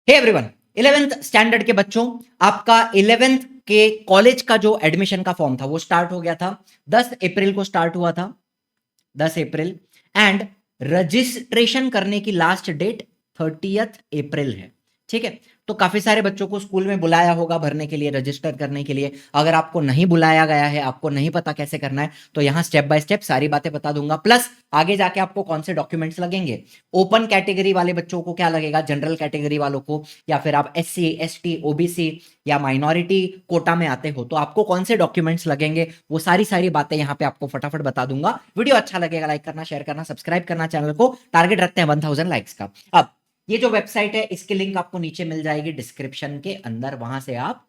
Hey everyone, 11th standard के बच्चों, आपका 11th के कॉलेज का जो एडमिशन का फॉर्म था वो स्टार्ट हो गया था। 10 अप्रैल को स्टार्ट हुआ था, 10 अप्रैल। एंड रजिस्ट्रेशन करने की लास्ट डेट 30th अप्रैल है। ठीक है, तो काफी सारे बच्चों को स्कूल में बुलाया होगा भरने के लिए, रजिस्टर करने के लिए। अगर आपको नहीं बुलाया गया है, आपको नहीं पता कैसे करना है, तो यहाँ स्टेप बाय स्टेप सारी बातें बता दूंगा। प्लस आगे जाके आपको कौन से डॉक्यूमेंट्स लगेंगे, ओपन कैटेगरी वाले बच्चों को क्या लगेगा, जनरल कैटेगरी वालों को, या फिर आप SC ST OBC या माइनॉरिटी कोटा में आते हो तो आपको कौन से डॉक्यूमेंट्स लगेंगे, वो सारी सारी बातें यहाँ पे आपको फटाफट बता दूंगा। वीडियो अच्छा लगेगा लाइक करना, शेयर करना, सब्सक्राइब करना, चैनल को टारगेट रखते हैं 1000 लाइक्स का। अब ये जो वेबसाइट है इसकी लिंक आपको नीचे मिल जाएगी डिस्क्रिप्शन के अंदर, वहां से आप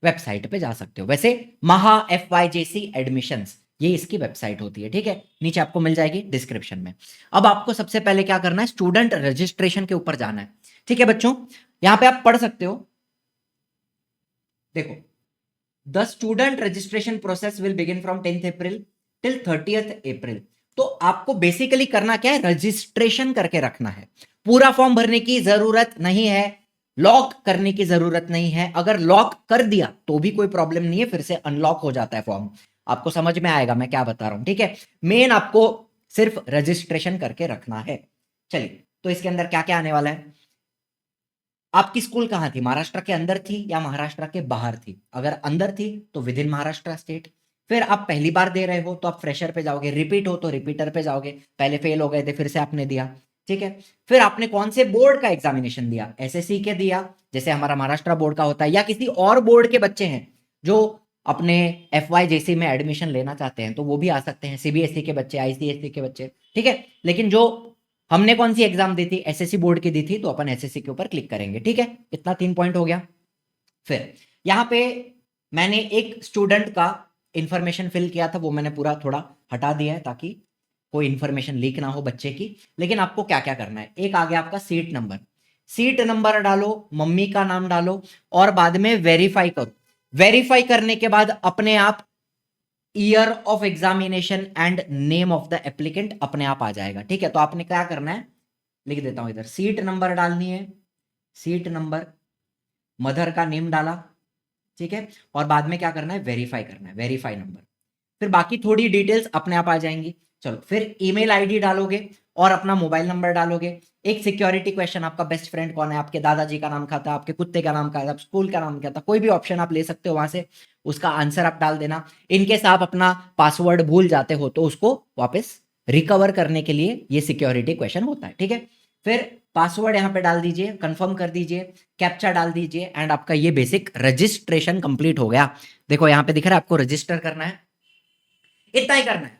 वेबसाइट पे जा सकते हो। वैसे महा FYJC एडमिशंस ये इसकी वेबसाइट होती है। ठीक है, नीचे आपको मिल जाएगी डिस्क्रिप्शन में। अब आपको सबसे पहले क्या करना है, स्टूडेंट रजिस्ट्रेशन के ऊपर जाना है। ठीक है बच्चों, यहां पे आप पढ़ सकते हो, देखो, the student registration process will begin from 10th April till 30th अप्रैल। तो आपको बेसिकली करना क्या है, रजिस्ट्रेशन करके रखना है। पूरा फॉर्म भरने की जरूरत नहीं है, लॉक करने की जरूरत नहीं है। अगर लॉक कर दिया तो भी कोई प्रॉब्लम नहीं है, फिर से अनलॉक हो जाता है फॉर्म। आपको समझ में आएगा मैं क्या बता रहा हूं। ठीक है, मेन आपको सिर्फ रजिस्ट्रेशन करके रखना है। चलिए, तो इसके अंदर क्या क्या आने वाला है। आपकी स्कूल कहां थी, महाराष्ट्र के अंदर थी या महाराष्ट्र के बाहर थी? अगर अंदर थी तो विद इन महाराष्ट्र स्टेट। फिर आप पहली बार दे रहे हो तो आप फ्रेशर पे जाओगे, रिपीट हो तो रिपीटर पे जाओगे, पहले फेल हो गए थे फिर से आपने दिया। ठीक है, फिर आपने कौन से बोर्ड का एग्जामिनेशन दिया, SSC के दिया जैसे हमारा महाराष्ट्र बोर्ड का होता है, या किसी और बोर्ड के बच्चे हैं जो अपने FYJC में एडमिशन लेना चाहते हैं तो वो भी आ सकते हैं, CBSE के बच्चे, ICSE के बच्चे। ठीक है, लेकिन जो हमने कौन सी एग्जाम दी थी, SSC बोर्ड की दी थी, तो अपन SSC के ऊपर क्लिक करेंगे। ठीक है, इतना 3 पॉइंट हो गया। फिर यहां पे मैंने एक स्टूडेंट का इंफॉर्मेशन फिल किया था, वो मैंने पूरा थोड़ा हटा दिया है ताकि कोई इंफॉर्मेशन लीक ना हो बच्चे की। लेकिन आपको क्या क्या करना है, एक आ गया आपका सीट नंबर, सीट नंबर डालो, मम्मी का नाम डालो, और बाद में वेरीफाई करो। वेरीफाई करने के बाद अपने आप year of examination and name of the applicant अपने आप आ जाएगा। ठीक है, तो आपने क्या करना है, लिख देता हूं इधर, सीट नंबर डालनी है, सीट नंबर, मदर का नेम डाला। ठीक है, और बाद में क्या करना है, वेरीफाई करना है, वेरीफाई नंबर। फिर बाकी थोड़ी डिटेल्स अपने आप आ जाएंगी। चलो, फिर ईमेल आईडी डालोगे और अपना मोबाइल नंबर डालोगे। एक सिक्योरिटी क्वेश्चन, आपका बेस्ट फ्रेंड कौन है, आपके दादाजी का नाम क्या था, आपके कुत्ते का नाम क्या था, स्कूल का नाम क्या था, कोई भी ऑप्शन आप ले सकते हो वहां से, उसका आंसर आप डाल देना। इनकेस आप अपना पासवर्ड भूल जाते हो तो उसको वापस रिकवर करने के लिए ये सिक्योरिटी क्वेश्चन होता है। ठीक है, फिर पासवर्ड यहां पे डाल दीजिए, कंफर्म कर दीजिए, कैप्चा डाल दीजिए, एंड आपका ये बेसिक रजिस्ट्रेशन कंप्लीट हो गया। देखो यहां पे दिख रहा है आपको रजिस्टर करना है, इतना ही करना है,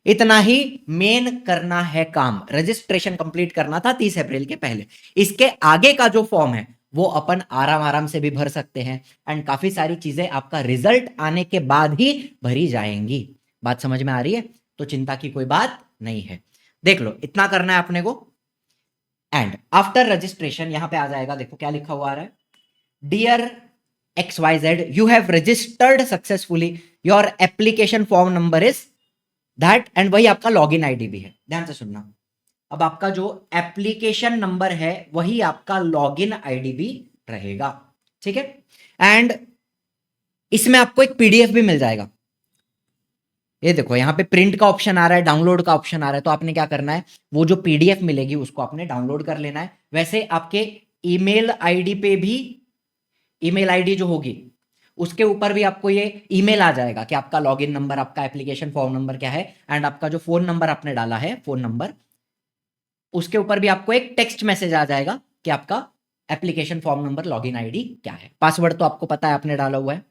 इतना ही मेन करना है काम। रजिस्ट्रेशन कंप्लीट करना था 30 अप्रैल के पहले। इसके आगे का जो फॉर्म है वो अपन आराम आराम से भी भर सकते हैं, एंड काफी सारी चीजें आपका रिजल्ट आने के बाद ही भरी जाएंगी। बात समझ में आ रही है? तो चिंता की कोई बात नहीं है। देख लो, इतना करना है अपने को। एंड आफ्टर रजिस्ट्रेशन यहां पे आ जाएगा, देखो क्या लिखा हुआ आ रहा है, dear XYZ, you have registered successfully, your application form number is that, and वही आपका लॉगिन आईडी भी है। ध्यान से सुनना, अब आपका जो एप्लीकेशन नंबर है वही आपका लॉगिन आईडी भी रहेगा। ठीक है, एंड इसमें आपको एक PDF भी मिल जाएगा। ये देखो यहाँ पे प्रिंट का ऑप्शन आ रहा है, डाउनलोड का ऑप्शन आ रहा है, तो आपने क्या करना है, वो जो PDF मिलेगी उसको आपने डाउनलोड कर लेना है। वैसे आपके ईमेल आईडी पे भी, ईमेल आईडी जो होगी उसके ऊपर भी आपको ये ईमेल आ जाएगा कि आपका लॉगिन नंबर, आपका एप्लीकेशन फॉर्म नंबर क्या है, एंड आपका जो फोन नंबर आपने डाला है, फोन नंबर, उसके ऊपर भी आपको एक टेक्स्ट मैसेज आ जाएगा कि आपका application form number, login ID क्या है। पासवर्ड तो आपको पता है, आपने डाला हुआ है।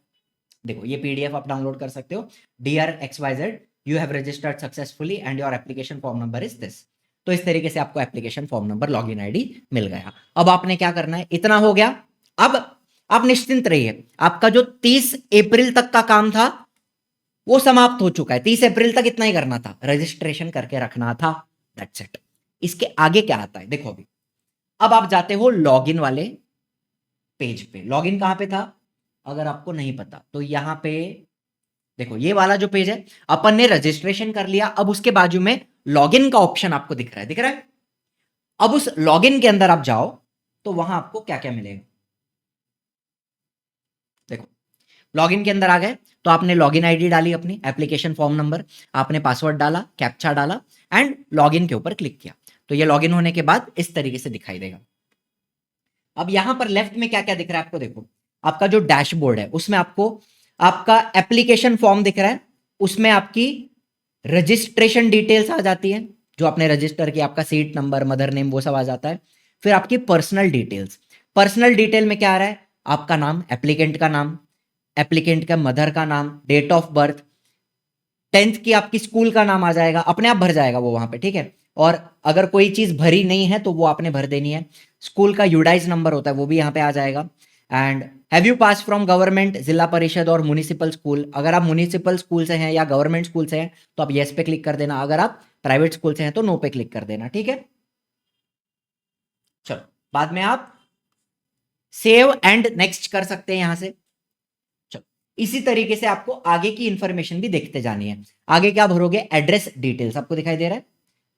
देखो ये PDF आप डाउनलोड कर सकते हो, dear XYZ, you have registered successfully and your application form number is this. तो इस तरीके से आपको application form number, login ID मिल गया। अब आपने क्या करना है, इतना हो गया। अब आप निश्चिंत रहिए, आपका जो 30 अप्रैल तक का काम था वो समाप्त हो चुका है। 30 अप्रैल तक इतना ही करना था, रजिस्ट्रेशन करके रखना था, दैट्स इट। इसके आगे क्या आता है देखो अभी। अब आप जाते हो लॉगिन वाले पेज पे। लॉगिन कहां पे था अगर आपको नहीं पता तो यहां पे देखो, ये वाला जो पेज है, अपन ने रजिस्ट्रेशन कर लिया। अब उसके बाजू में लॉगिन का ऑप्शन आपको दिख रहा है, दिख रहा है? अब उस लॉगिन के अंदर आप जाओ तो वहां आपको क्या क्या मिलेगा। देखो, लॉगिन के अंदर आ गए तो आपने लॉगिन आईडी डाली, अपनी एप्लीकेशन फॉर्म नंबर, आपने पासवर्ड डाला, कैप्चा डाला एंड लॉगिन के ऊपर क्लिक किया। तो ये लॉगिन होने के बाद इस तरीके से दिखाई देगा। अब यहां पर लेफ्ट में क्या क्या दिख रहा है आपको, देखो आपका जो डैशबोर्ड है उसमें आपको आपका एप्लीकेशन फॉर्म दिख रहा है, उसमें आपकी रजिस्ट्रेशन डिटेल्स आ जाती है, जो आपने रजिस्टर किया, आपका सीट नंबर, मदर नेम, वो सब आ जाता है। फिर आपकी पर्सनल डिटेल्स, पर्सनल डिटेल में क्या आ रहा है, आपका नाम, एप्लीकेंट का नाम, एप्लीकेंट का मदर का नाम, डेट ऑफ बर्थ, 10th की आपकी स्कूल का नाम आ जाएगा, अपने आप भर जाएगा वो वहां पे, ठीक है। और अगर कोई चीज भरी नहीं है तो वो आपने भर देनी है। स्कूल का यूडाइज नंबर होता है वो भी यहाँ पे आ जाएगा। And have you pass from government, जिला परिषद और म्युनिसिपल स्कूल, अगर आप म्युनिसिपल स्कूल से हैं या गवर्नमेंट स्कूल से हैं तो आप येस पे क्लिक कर देना, अगर आप प्राइवेट स्कूल से हैं तो नो पे क्लिक कर देना, ठीक है। चलो, बाद में आप सेव एंड नेक्स्ट कर सकते हैं यहां से। चलो, इसी तरीके से आपको आगे की इंफॉर्मेशन भी देखते जानी है। आगे क्या भरोगे, एड्रेस डिटेल्स आपको दिखाई दे रहा है।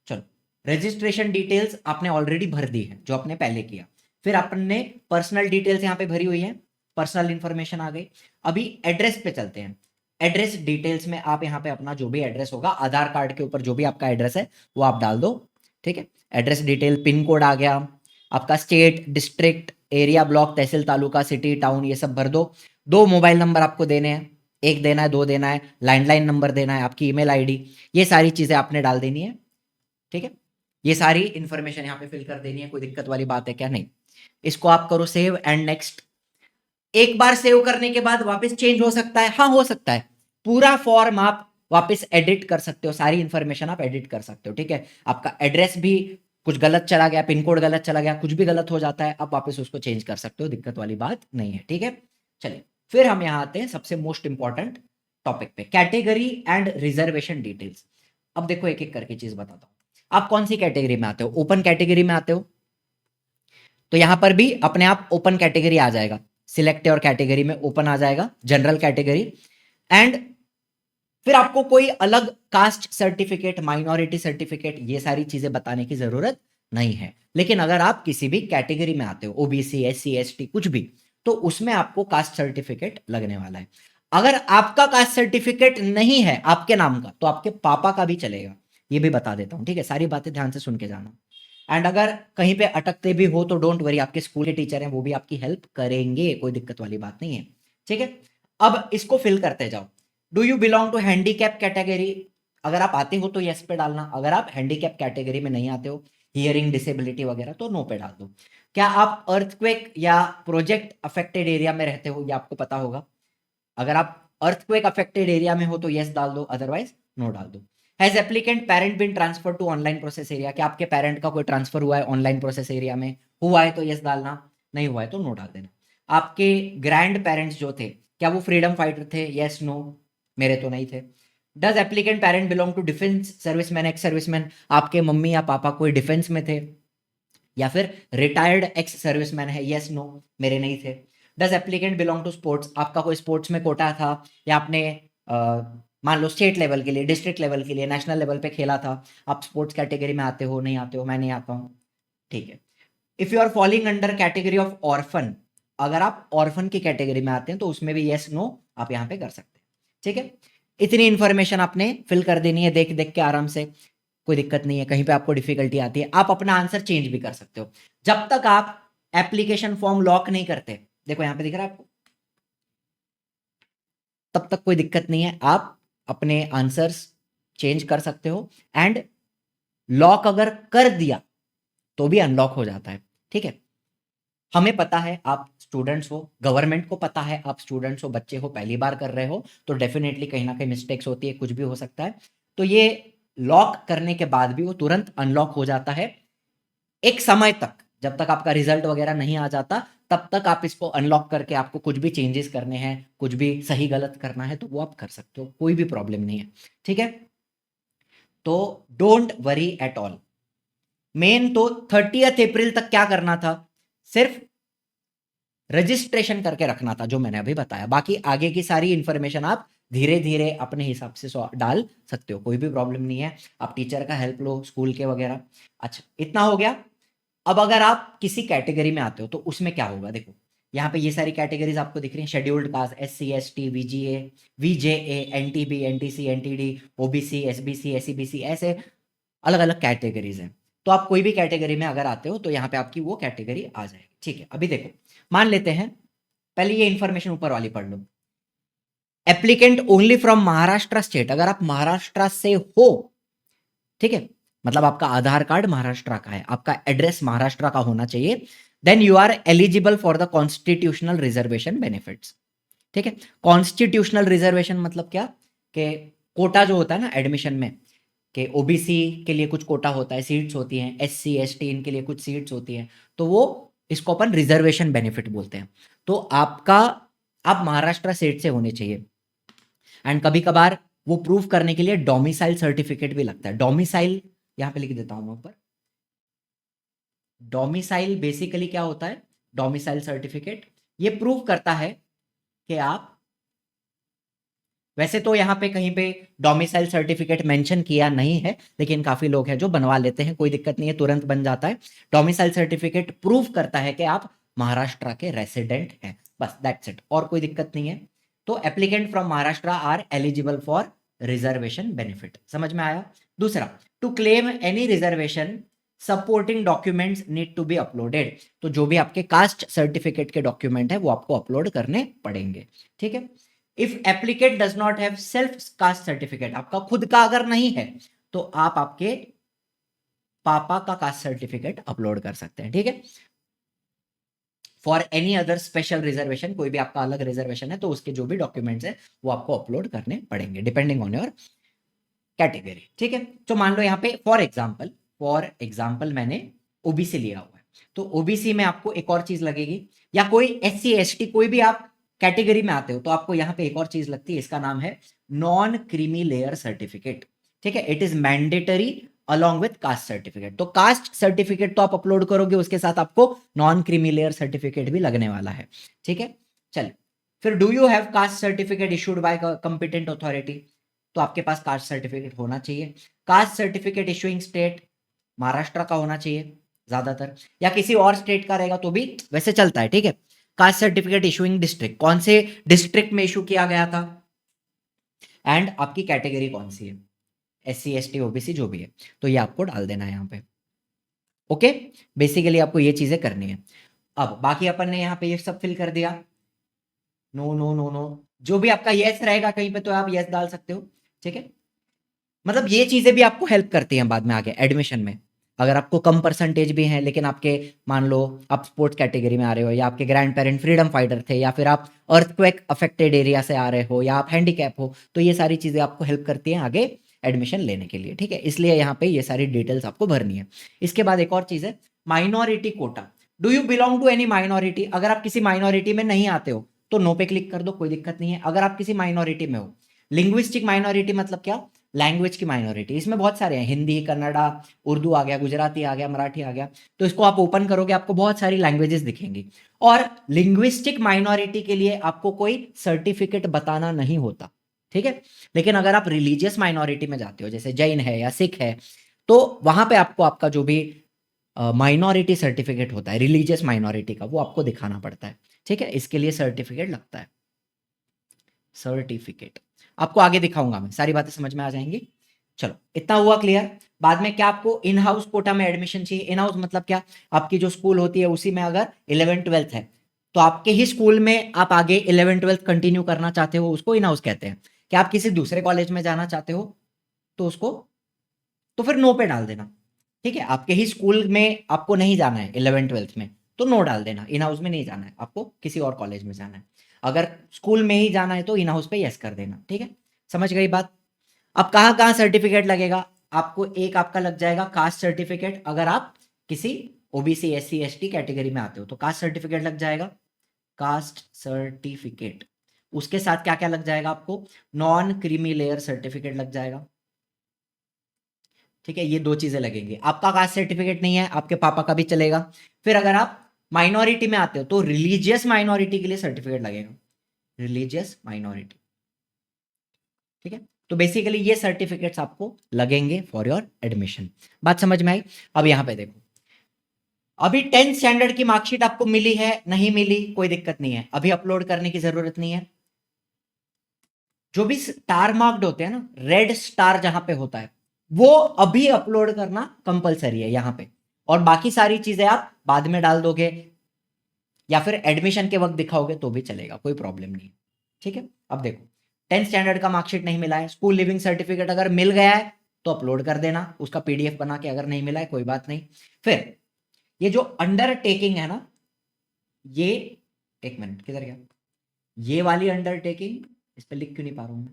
चलो, रजिस्ट्रेशन डिटेल्स आपने ऑलरेडी भर दी है जो आपने पहले किया। फिर आपने पर्सनल डिटेल्स यहां पे भरी हुई है, पर्सनल इंफॉर्मेशन आ गई। अभी एड्रेस पे चलते हैं। एड्रेस डिटेल्स में आप यहां पे अपना जो भी एड्रेस होगा, आधार कार्ड के ऊपर जो भी आपका एड्रेस है वो आप डाल दो, ठीक है। एड्रेस डिटेल, पिन कोड आ गया, आपका स्टेट, डिस्ट्रिक्ट, एरिया, ब्लॉक, तहसील, तालुका, सिटी, टाउन, ये सब भर दो। 2 मोबाइल नंबर आपको देने हैं, एक देना है, 2 देना है, लैंडलाइन नंबर देना है, आपकी ईमेल आईडी, ये सारी चीजें आपने डाल देनी है, ठीक है। ये सारी इंफॉर्मेशन यहाँ पे फिल कर देनी है, कोई दिक्कत वाली बात है क्या, नहीं। इसको आप करो सेव एंड नेक्स्ट। एक बार सेव करने के बाद वापस चेंज हो सकता है, हाँ हो सकता है। पूरा फॉर्म आप वापस एडिट कर सकते हो, सारी इंफॉर्मेशन आप एडिट कर सकते हो, ठीक है। आपका एड्रेस भी कुछ गलत चला गया, पिन कोड गलत चला गया, कुछ भी गलत हो जाता है, आप वापस उसको चेंज कर सकते हो, दिक्कत वाली बात नहीं है, ठीक है। चलिए, फिर हम यहाँ आते हैं सबसे मोस्ट इंपॉर्टेंट टॉपिक पे, कैटेगरी एंड रिजर्वेशन डिटेल्स। अब देखो एक एक करके चीज बताता हूँ। आप कौन सी कैटेगरी में आते हो, ओपन कैटेगरी में आते हो तो यहां पर भी अपने आप ओपन कैटेगरी आ जाएगा, सिलेक्ट और कैटेगरी में ओपन आ जाएगा, जनरल कैटेगरी। एंड फिर आपको कोई अलग कास्ट सर्टिफिकेट, माइनॉरिटी सर्टिफिकेट, ये सारी चीजें बताने की जरूरत नहीं है। लेकिन अगर आप किसी भी कैटेगरी में आते हो, ओबीसी, एससी, एसटी, कुछ भी, तो उसमें आपको कास्ट सर्टिफिकेट लगने वाला है। अगर आपका कास्ट सर्टिफिकेट नहीं है आपके नाम का तो आपके पापा का भी चलेगा, ये भी बता देता हूं, ठीक है। सारी बातें ध्यान से सुन के जाना। एंड अगर कहीं पे अटकते भी हो तो डोंट वरी, आपके स्कूल के टीचर हैं वो भी आपकी हेल्प करेंगे, कोई दिक्कत वाली बात नहीं है, ठीक है। अब इसको फिल करते जाओ। Do you belong to handicap category, अगर आप आते हो तो यस पे डालना, अगर आप हैंडीकैप कैटेगरी में नहीं आते हो, हियरिंग डिसेबिलिटी वगैरह, तो नो पे डाल दो। क्या आप अर्थक्वेक या प्रोजेक्ट अफेक्टेड एरिया में रहते हो, ये आपको पता होगा। अगर आप अर्थक्वेक अफेक्टेड एरिया में हो तो यस डाल दो, अदरवाइज नो डाल दो। Has applicant parent been transfer to online process area, क्या आपके पेरेंट का कोई ट्रांसफर हुआ है ऑनलाइन प्रोसेस एरिया में, हुआ है तो यस डालना, नहीं हुआ है तो नो डाल देना। आपके ग्रैंड पेरेंट्स जो थे क्या वो फ्रीडम फाइटर थे, यस नो, मेरे तो नहीं थे। Does applicant parent belong to defence serviceman, ex serviceman, आपके मम्मी या पापा कोई डिफेंस में थे या फिर रिटायर्ड एक्स सर्विसमैन है, यस नो, मेरे नहीं थे। Does applicant belong to sports, आपका कोई स्पोर्ट्स में कोटा था या आपने मान लो स्टेट लेवल के लिए, डिस्ट्रिक्ट लेवल के लिए, नेशनल लेवल पे खेला था, आप स्पोर्ट्स कैटेगरी में आते हो, नहीं आते हो, मैं नहीं आता हूँ, ठीक है। If you are following under category of orphan, अगर आप ऑर्फन की कैटेगरी में आते हैं तो उसमें भी यस नो आप यहाँ पे कर सकते हैं, ठीक है। इतनी इंफॉर्मेशन आपने फिल कर देनी है, देख देख के आराम से, कोई दिक्कत नहीं है। कहीं पे आपको डिफिकल्टी आती है आप अपना आंसर चेंज भी कर सकते हो, जब तक आप एप्लीकेशन फॉर्म लॉक नहीं करते, देखो यहां पे दिख रहा है आपको, तब तक कोई दिक्कत नहीं है, आप अपने आंसर्स चेंज कर सकते हो। एंड लॉक अगर कर दिया तो भी अनलॉक हो जाता है, ठीक है। हमें पता है आप स्टूडेंट्स हो, गवर्नमेंट को पता है आप स्टूडेंट्स हो, बच्चे हो, पहली बार कर रहे हो, तो डेफिनेटली कहीं ना कहीं मिस्टेक्स होती है, कुछ भी हो सकता है। तो ये लॉक करने के बाद भी वो तुरंत अनलॉक हो जाता है, एक समय तक, जब तक आपका रिजल्ट वगैरह नहीं आ जाता तब तक आप इसको अनलॉक करके, आपको कुछ भी चेंजेस करने हैं, कुछ भी सही गलत करना है तो वो आप कर सकते हो, कोई भी प्रॉब्लम नहीं है, ठीक है। तो don't worry at all. Main तो 30 अप्रैल तक क्या करना था, सिर्फ रजिस्ट्रेशन करके रखना था जो मैंने अभी बताया, बाकी आगे की सारी इंफॉर्मेशन आप धीरे धीरे अपने हिसाब से डाल सकते हो, कोई भी प्रॉब्लम नहीं है, आप टीचर का हेल्प लो, स्कूल के वगैरह। अच्छा, इतना हो गया। अब अगर आप किसी कैटेगरी में आते हो तो उसमें क्या होगा, देखो यहाँ पे ये सारी कैटेगरीज आपको दिख रही हैं, scheduled caste, SC ST VGA VJA NTB NTC NTD OBC SBC SEBC, ऐसे अलग अलग कैटेगरीज हैं। तो आप कोई भी कैटेगरी में अगर आते हो तो यहाँ पे आपकी वो कैटेगरी आ जाएगी। ठीक है, अभी देखो मान लेते हैं, पहले ये इंफॉर्मेशन ऊपर वाली पढ़ लो, applicant only from Maharashtra state, अगर आप महाराष्ट्र से हो, ठीक है, मतलब आपका आधार कार्ड महाराष्ट्र का है, आपका एड्रेस महाराष्ट्र का होना चाहिए, then you are eligible for the constitutional reservation benefits. ठीक है, कॉन्स्टिट्यूशनल रिजर्वेशन मतलब क्या, कि कोटा जो होता है ना एडमिशन में, कि ओबीसी के लिए कुछ कोटा होता है, सीट्स होती हैं, SC ST इनके लिए कुछ सीट्स होती हैं, तो वो इसको अपन रिजर्वेशन बेनिफिट बोलते हैं। तो आपका, आप महाराष्ट्र स्टेट से होने चाहिए। एंड कभी कभार वो प्रूव करने के लिए डोमिसाइल सर्टिफिकेट भी लगता है। डोमिसाइल यहां पे लिख देता हूं मैं ऊपर, डोमिसाइल बेसिकली क्या होता है, डोमिसाइल सर्टिफिकेट ये प्रूव करता है कि आप, वैसे तो यहाँ पे कहीं पे डोमिसाइल सर्टिफिकेट मेंशन किया नहीं है, लेकिन काफी लोग हैं जो बनवा लेते हैं, कोई दिक्कत नहीं है, तुरंत बन जाता है। डोमिसाइल सर्टिफिकेट प्रूव करता है कि आप महाराष्ट्र के रेसिडेंट हैं, बस दैट्स इट, और कोई दिक्कत नहीं है। तो applicant from Maharashtra are eligible for reservation benefit, समझ में आया। दूसरा, to claim any reservation supporting documents need to be uploaded, तो जो भी आपके कास्ट सर्टिफिकेट के डॉक्यूमेंट है वो आपको अपलोड करने पड़ेंगे। ठीक है, if applicant does not have self caste certificate, आपका खुद का अगर नहीं है तो आप आपके पापा का कास्ट सर्टिफिकेट अपलोड कर सकते हैं। ठीक है, for any other special reservation, कोई भी आपका अलग रिजर्वेशन है तो उसके जो भी डॉक्यूमेंट्स है वो आपको अपलोड करने पड़ेंगे डिपेंडिंग ऑन योर कैटेगरी। ठीक है, तो मान लो यहाँ पे फॉर एग्जाम्पल मैंने ओबीसी लिया हुआ है, तो ओबीसी में आपको एक और चीज लगेगी, या कोई SC ST कोई भी आप कैटेगरी में आते हो तो आपको यहाँ पे एक और चीज लगती है, इसका नाम है नॉन क्रीमी लेयर सर्टिफिकेट। ठीक है, it is mandatory along with caste certificate, तो कास्ट सर्टिफिकेट तो आप अपलोड करोगे, उसके साथ आपको नॉन क्रीमी लेयर सर्टिफिकेट भी लगने वाला है। ठीक है, चल फिर do you have caste certificate issued by competent authority, तो आपके पास कास्ट सर्टिफिकेट होना चाहिए। Caste certificate issuing state Maharashtra का होना चाहिए ज्यादातर, या किसी और स्टेट का रहेगा तो भी वैसे चलता है। ठीक है, कास्ट सर्टिफिकेट इशूइंग डिस्ट्रिक्ट, कौन से डिस्ट्रिक्ट में इशू किया गया था, एंड आपकी कैटेगरी कौन सी है, SC ST OBC जो भी है, तो ये आपको डाल देना है यहाँ पे। ओके, बेसिकली आपको ये चीजें करनी है। अब बाकी अपन ने यहाँ पे ये सब फिल कर दिया, नो नो नो नो, जो भी आपका यस रहेगा कहीं पे तो आप यस डाल सकते हो। ठीक है, मतलब ये चीजें भी आपको हेल्प करती हैं बाद में आगे एडमिशन में। अगर आपको कम परसेंटेज भी है लेकिन आपके, मान लो आप स्पोर्ट्स कैटेगरी में आ रहे हो, या आपके ग्रैंड पेरेंट फ्रीडम फाइटर थे, या फिर आप अर्थक्वेक अफेक्टेड एरिया से आ रहे हो, या आप हैंडीकैप हो, तो ये सारी चीजें आपको हेल्प करती हैं आगे एडमिशन लेने के लिए। ठीक है, इसलिए यहाँ पे ये सारी डिटेल्स आपको भरनी है। इसके बाद एक और चीज है, minority quota. Do you belong to any minority, अगर आप किसी माइनॉरिटी में नहीं आते हो तो नो पे क्लिक कर दो, कोई दिक्कत नहीं है। अगर आप किसी माइनॉरिटी में हो, लिंग्विस्टिक माइनॉरिटी मतलब क्या, लैंग्वेज की माइनॉरिटी, इसमें बहुत सारे हैं, हिंदी, कन्नड़ा, उर्दू आ गया, गुजराती आ गया, मराठी आ गया, तो इसको आप ओपन करोगे आपको बहुत सारी लैंग्वेजेस दिखेंगी। और लिंग्विस्टिक माइनॉरिटी के लिए आपको कोई सर्टिफिकेट बताना नहीं होता। ठीक है, लेकिन अगर आप रिलीजियस माइनॉरिटी में जाते हो, जैसे जैन है या सिख है, तो वहां पे आपको आपका जो भी माइनॉरिटी सर्टिफिकेट होता है रिलीजियस माइनॉरिटी का, वो आपको दिखाना पड़ता है। ठीक है, इसके लिए सर्टिफिकेट लगता है, सर्टिफिकेट आपको आगे दिखाऊंगा मैं, सारी बातें समझ में आ जाएंगी। चलो इतना हुआ क्लियर। बाद में क्या आपको इन हाउस कोटा में एडमिशन चाहिए, इन हाउस मतलब क्या, आपकी जो स्कूल होती है उसी में अगर 11th 12th है तो आपके ही स्कूल में आप आगे 11th 12th कंटिन्यू करना चाहते हो, उसको इन हाउस कहते हैं। कि आप किसी दूसरे कॉलेज में जाना चाहते हो तो उसको, तो फिर नो पे डाल देना। ठीक है, आपके ही स्कूल में आपको नहीं जाना है 11th 12th में तो नो डाल देना, इन हाउस में नहीं जाना है आपको, किसी और कॉलेज में जाना है। अगर स्कूल में ही जाना है तो इन हाउस पे यस कर देना। ठीक है, समझ गई बात। अब कहाँ कहाँ सर्टिफिकेट लगेगा, आपको एक आपका लग जाएगा कास्ट सर्टिफिकेट, अगर आप किसी OBC SC ST कैटेगरी में आते हो तो कास्ट सर्टिफिकेट लग जाएगा, कास्ट सर्टिफिकेट। उसके साथ क्या क्या लग जाएगा आपको, नॉन क्रीमी लेयर सर्टिफिकेट लग जाएगा। ठीक है, ये दो चीजें लगेंगी। आपका कास्ट सर्टिफिकेट नहीं है, आपके पापा का भी चलेगा। फिर अगर आप माइनॉरिटी में आते हो तो रिलीजियस माइनॉरिटी के लिए सर्टिफिकेट लगेगा, रिलीजियस माइनॉरिटी। ठीक है, तो बेसिकली ये सर्टिफिकेट्स आपको लगेंगे फॉर योर एडमिशन। बात समझ में आई। अब यहां पे देखो, अभी 10th स्टैंडर्ड की मार्कशीट आपको मिली है, नहीं मिली, कोई दिक्कत नहीं है, अभी अपलोड करने की जरूरत नहीं है। जो भी स्टार मार्क्ड होते हैं ना, रेड स्टार जहां पे होता है, वो अभी अपलोड करना कंपलसरी है यहां पे। और बाकी सारी चीजें आप बाद में डाल दोगे या फिर एडमिशन के वक्त दिखाओगे तो भी चलेगा, कोई प्रॉब्लम नहीं। ठीक है, अब देखो 10th स्टैंडर्ड का मार्कशीट नहीं मिला है, स्कूल लिविंग सर्टिफिकेट अगर मिल गया है तो अपलोड कर देना उसका पीडीएफ बना के, अगर नहीं मिला है कोई बात नहीं। फिर ये जो अंडरटेकिंग है ना, ये एक मिनट किधर गया, ये वाली अंडरटेकिंग, इस पे लिख क्यों नहीं पा रहा हूं मैं,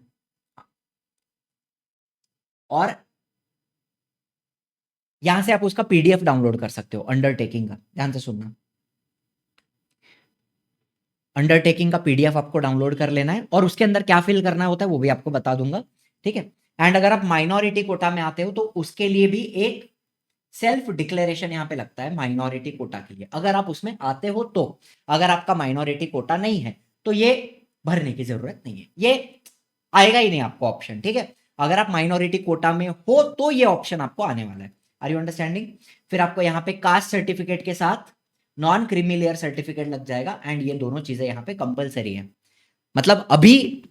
और यहां से आप उसका पीडीएफ डाउनलोड कर सकते हो अंडरटेकिंग का, ध्यान से सुनना। अंडरटेकिंग का पीडीएफ आपको डाउनलोड कर लेना है और उसके अंदर क्या फिल करना होता है वो भी आपको बता दूंगा। ठीक है, एंड अगर आप माइनॉरिटी कोटा में आते हो तो उसके लिए भी एक सेल्फ डिक्लेरेशन यहां पे लगता है माइनॉरिटी कोटा के लिए, अगर आप उसमें आते हो तो। अगर आपका माइनॉरिटी कोटा नहीं है तो ये भरने की जरूरत नहीं है, ये आएगा ही नहीं आपको ऑप्शन। ठीक है, अगर आप माइनॉरिटी कोटा में हो तो ये ऑप्शन आपको आने वाला है। Are you understanding? फिर आपको यहाँ पे कास्ट सर्टिफिकेट के साथ नॉन क्रीमी लेयर सर्टिफिकेट लग जाएगा, एंड ये दोनों चीजें यहाँ पे कंपलसरी है। मतलब अभी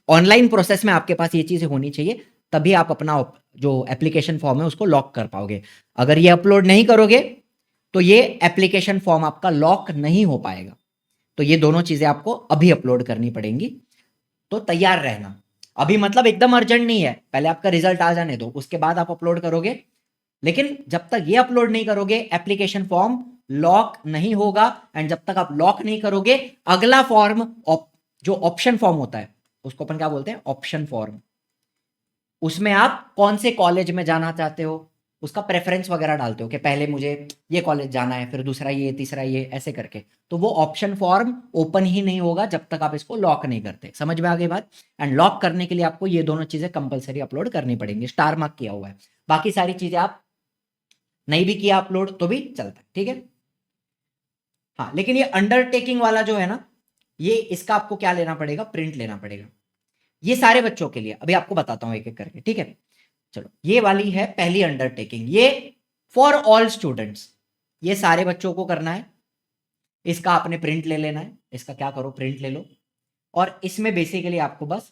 ऑनलाइन प्रोसेस में आपके पास ये चीजें होनी चाहिए, तभी आप अपना जो एप्लीकेशन फॉर्म है उसको लॉक कर पाओगे। अगर ये अपलोड नहीं करोगे तो ये एप्लीकेशन फॉर्म आपका लॉक नहीं हो पाएगा। तो ये दोनों चीजें आपको अभी अपलोड करनी पड़ेंगी, तो तैयार रहना। अभी मतलब एकदम अर्जेंट नहीं है, पहले आपका रिजल्ट आ जाने दो उसके बाद आप अपलोड करोगे। लेकिन जब तक ये अपलोड नहीं करोगे एप्लीकेशन फॉर्म लॉक नहीं होगा, एंड जब तक आप लॉक नहीं करोगे अगला फॉर्म जो ऑप्शन फॉर्म होता है उसको अपन क्या बोलते हैं, ऑप्शन फॉर्म। उसमें आप कौन से कॉलेज में जाना चाहते हो उसका प्रेफरेंस वगैरह डालते हो कि पहले मुझे ये कॉलेज जाना है, फिर दूसरा ये, तीसरा ये, ऐसे करके। तो वो ऑप्शन फॉर्म ओपन ही नहीं होगा जब तक आप इसको लॉक नहीं करते। समझ में आ गई बात? एंड लॉक करने के लिए आपको ये दोनों चीजें कंपलसरी अपलोड करनी पड़ेंगी, स्टार मार्क किया हुआ है। बाकी सारी चीजें आप नहीं भी किया अपलोड तो भी चलता है। ठीक है, हाँ, लेकिन ये अंडरटेकिंग वाला जो है ना, ये इसका आपको क्या लेना पड़ेगा, प्रिंट लेना पड़ेगा। ये सारे बच्चों के लिए अभी आपको बताता हूं एक एक करके। ठीक है, चलो ये वाली है पहली अंडरटेकिंग, ये फॉर ऑल स्टूडेंट्स, ये सारे बच्चों को करना है। इसका आपने प्रिंट ले लेना है, इसका क्या करो, प्रिंट ले लो। और इसमें बेसिकली आपको बस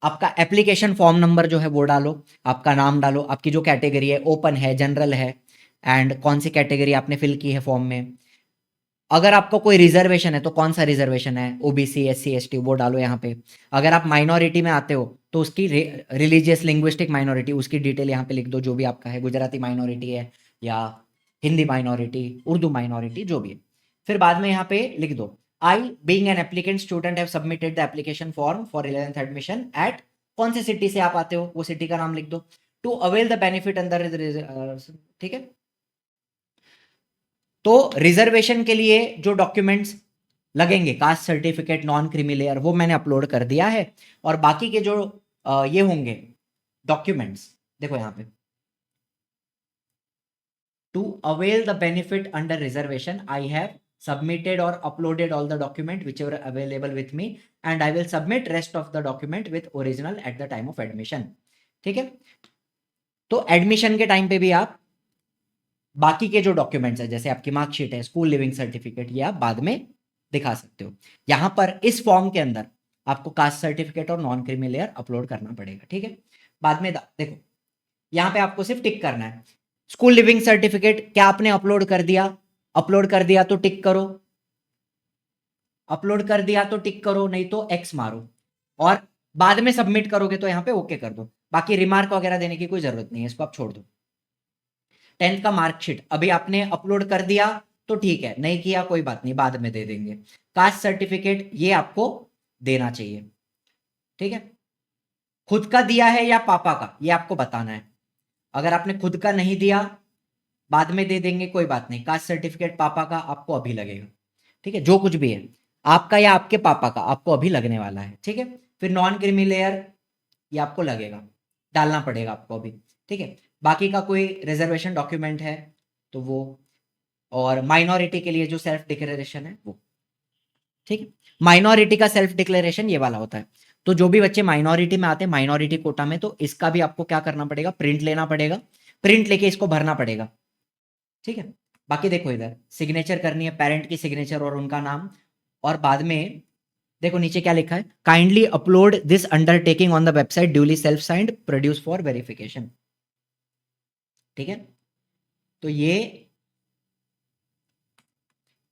आपका एप्लीकेशन फॉर्म नंबर जो है वो डालो, आपका नाम डालो, आपकी जो कैटेगरी है, ओपन है, जनरल है, एंड कौन सी कैटेगरी आपने फिल की है फॉर्म में। अगर आपको कोई रिजर्वेशन है तो कौन सा रिजर्वेशन है, ओबीसी, एससी, एसटी, वो डालो यहाँ पे। अगर आप माइनॉरिटी में आते हो तो उसकी रिलीजियस लिंग्विस्टिक माइनॉरिटी उसकी डिटेल यहाँ पे लिख दो, जो भी आपका है, गुजराती माइनॉरिटी है या हिंदी माइनॉरिटी, उर्दू माइनॉरिटी, जो भी है। फिर बाद में यहाँ पे लिख दो, I being an applicant student have submitted the application form for 11th admission eight, कौन से सिटी से आप आते हो वो सिटी का नाम लिख दो, to avail the benefit under. ठीक है, तो रिजर्वेशन के लिए जो डॉक्यूमेंट्स लगेंगे, caste certificate, non creamy layer, वो मैंने अपलोड कर दिया है। और बाकी के जो ये होंगे डॉक्यूमेंट्स, देखो यहाँ पे, to avail the benefit under reservation I have submitted or uploaded all the document which were available with me and I will submit rest of the document with original at the time of admission। ठीक है, तो admission के time पे भी आप बाकी के जो डॉक्यूमेंट्स है, जैसे आपकी मार्कशीट है, स्कूल लिविंग सर्टिफिकेट, ये आप बाद में दिखा सकते हो। यहां पर इस फॉर्म के अंदर आपको कास्ट सर्टिफिकेट और नॉन क्रीमी लेयर अपलोड करना पड़ेगा। ठीक है, बाद में देखो यहां पे आपको सिर्फ टिक करना है। स्कूल लिविंग सर्टिफिकेट क्या आपने अपलोड कर दिया, अपलोड कर दिया तो टिक करो, अपलोड कर दिया तो टिक करो, नहीं तो एक्स मारो, और बाद में सबमिट करोगे तो यहाँ पे ओके कर दो। बाकी रिमार्क वगैरह देने की कोई जरूरत नहीं है, इसको आप छोड़ दो। 10th का मार्कशीट अभी आपने अपलोड कर दिया तो ठीक है, नहीं किया कोई बात नहीं, बाद में दे देंगे। कास्ट सर्टिफिकेट ये आपको देना चाहिए। ठीक है, खुद का दिया है या पापा का, ये आपको बताना है। अगर आपने खुद का नहीं दिया बाद में दे देंगे, कोई बात नहीं। कास्ट सर्टिफिकेट पापा का आपको अभी लगेगा। ठीक है, जो कुछ भी है आपका या आपके पापा का आपको अभी लगने वाला है। ठीक है, फिर नॉन क्रीमी लेयर ये आपको लगेगा, डालना पड़ेगा आपको अभी। ठीक है, बाकी का कोई रिजर्वेशन डॉक्यूमेंट है तो वो, और माइनॉरिटी के लिए जो सेल्फ डिक्लेरेशन है वो। ठीक है, माइनॉरिटी का सेल्फ डिक्लेरेशन ये वाला होता है। तो जो भी बच्चे माइनॉरिटी में आते हैं, माइनॉरिटी कोटा में, तो इसका भी आपको क्या करना पड़ेगा, प्रिंट लेना पड़ेगा, प्रिंट लेके इसको भरना पड़ेगा। ठीक है, बाकी देखो इधर सिग्नेचर करनी है, पेरेंट की सिग्नेचर और उनका नाम, और बाद में देखो नीचे क्या लिखा है, kindly upload this undertaking on the website duly self signed produce for verification. ठीक है, तो ये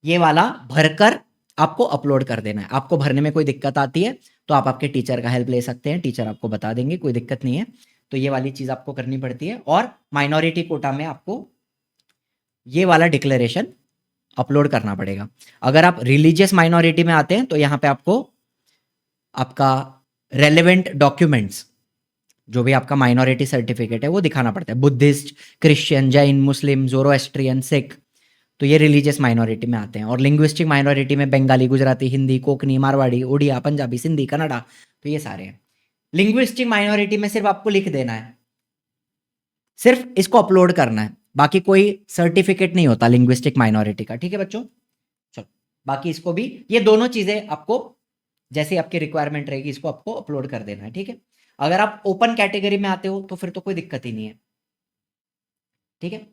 वाला भरकर आपको अपलोड कर देना है। आपको भरने में कोई दिक्कत आती है तो आप आपके टीचर का हेल्प ले सकते हैं, टीचर आपको बता देंगे, कोई दिक्कत नहीं है। तो ये वाली चीज आपको करनी पड़ती है। और माइनॉरिटी कोटा में आपको ये वाला डिक्लेरेशन अपलोड करना पड़ेगा। अगर आप रिलीजियस माइनॉरिटी में आते हैं तो यहाँ पे आपको आपका रेलेवेंट डॉक्यूमेंट्स, जो भी आपका माइनॉरिटी सर्टिफिकेट है वो दिखाना पड़ता है। बुद्धिस्ट, क्रिश्चियन, जैन, मुस्लिम, जोरोएस्ट्रियन, सिख, तो ये रिलीजियस माइनॉरिटी में आते हैं। और लिंग्विस्टिक माइनॉरिटी में बंगाली, गुजराती, हिंदी, कोकनी, मारवाड़ी, उड़िया, पंजाबी, सिंधी, कन्नड़ा, तो ये सारे हैं। लिंग्विस्टिक माइनॉरिटी में सिर्फ आपको लिख देना है, सिर्फ इसको अपलोड करना है, बाकी कोई सर्टिफिकेट नहीं होता लिंग्विस्टिक माइनॉरिटी का। ठीक है बच्चों, चलो बाकी इसको भी, ये दोनों चीजें आपको जैसे आपकी रिक्वायरमेंट रहेगी इसको आपको अपलोड कर देना है। ठीक है, अगर आप ओपन कैटेगरी में आते हो तो फिर तो कोई दिक्कत ही नहीं है। ठीक है,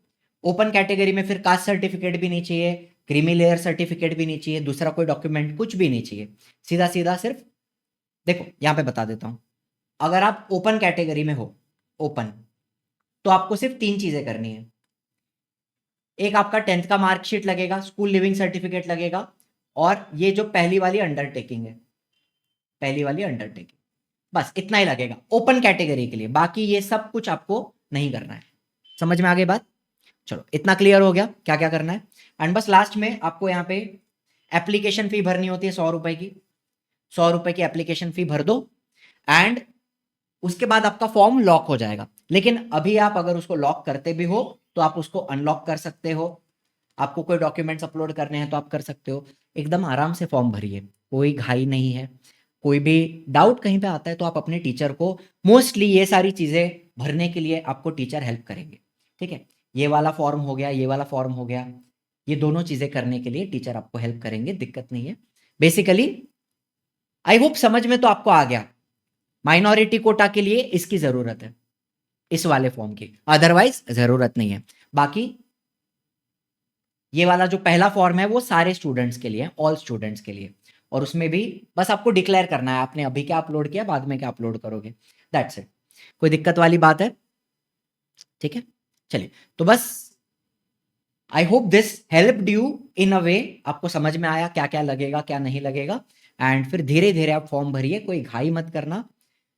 ओपन कैटेगरी में फिर कास्ट सर्टिफिकेट भी नहीं चाहिए, क्रीमी लेयर सर्टिफिकेट भी नहीं चाहिए, दूसरा कोई डॉक्यूमेंट कुछ भी नहीं चाहिए, सीधा सीधा सिर्फ देखो यहां पे बता देता हूं। अगर आप ओपन कैटेगरी में हो, ओपन, तो आपको सिर्फ 3 चीजें करनी है। एक आपका 10th का मार्कशीट लगेगा, स्कूल लिविंग सर्टिफिकेट लगेगा, और ये जो पहली वाली अंडरटेकिंग है, पहली वाली अंडरटेकिंग, बस इतना ही लगेगा ओपन कैटेगरी के लिए। बाकी ये सब कुछ आपको नहीं करना है। समझ में आ गई बात? चलो इतना क्लियर हो गया क्या क्या करना है। एंड बस लास्ट में आपको यहाँ पे एप्लीकेशन फी भरनी होती है 100 रुपए की। 100 रुपए की एप्लीकेशन फी भर दो, एंड उसके बाद आपका फॉर्म लॉक हो जाएगा। लेकिन अभी आप अगर उसको लॉक करते भी हो तो आप उसको अनलॉक कर सकते हो। आपको कोई डॉक्यूमेंट्स अपलोड करने हैं तो आप कर सकते हो। एकदम आराम से फॉर्म भरिए, कोई घाई नहीं है। कोई भी डाउट कहीं पे आता है तो आप अपने टीचर को, मोस्टली ये सारी चीजें भरने के लिए आपको टीचर हेल्प करेंगे। ठीक है, ये वाला फॉर्म हो गया, ये वाला फॉर्म हो गया, ये दोनों चीजें करने के लिए टीचर आपको हेल्प करेंगे, दिक्कत नहीं है। बेसिकली आई होप समझ में तो आपको आ गया, माइनॉरिटी कोटा के लिए इसकी जरूरत है, इस वाले फॉर्म की, अदरवाइज जरूरत नहीं है। बाकी ये वाला जो पहला फॉर्म है वो सारे स्टूडेंट्स के लिए, ऑल स्टूडेंट्स के लिए, और उसमें भी बस आपको डिक्लेयर करना है आपने अभी क्या अपलोड किया, बाद में क्या अपलोड करोगे, दैट्स इट। कोई दिक्कत वाली बात है? ठीक है, चलिए तो बस I hope this helped you in a way, आपको समझ में आया क्या क्या लगेगा क्या नहीं लगेगा। एंड फिर धीरे धीरे आप फॉर्म भरिए, कोई घाई मत करना।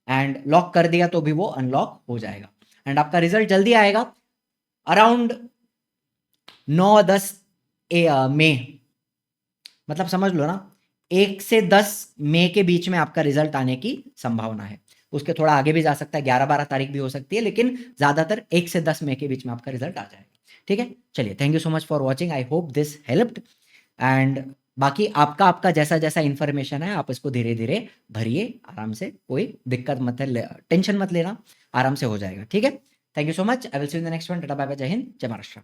एंड लॉक कर दिया तो भी वो अनलॉक हो जाएगा, एंड आपका रिजल्ट जल्दी आएगा, अराउंड 9-10 मई, मतलब समझ लो ना 1 से 10 मई के बीच में आपका रिजल्ट आने की संभावना है। उसके थोड़ा आगे भी जा सकता है, 11-12 तारीख भी हो सकती है, लेकिन ज्यादातर 1 से 10 मई के बीच में आपका रिजल्ट आ जाएगा। ठीक है, चलिए thank you so much for watching, I hope this helped. And बाकी आपका आपका जैसा जैसा इंफॉर्मेशन है आप इसको धीरे धीरे भरिए आराम से, कोई दिक्कत मत है, टेंशन मत लेना, आराम से हो जाएगा। ठीक है, thank you so much, I will see you in the next one. Tata bye bye, जय हिंद, जय महाराष्ट्र।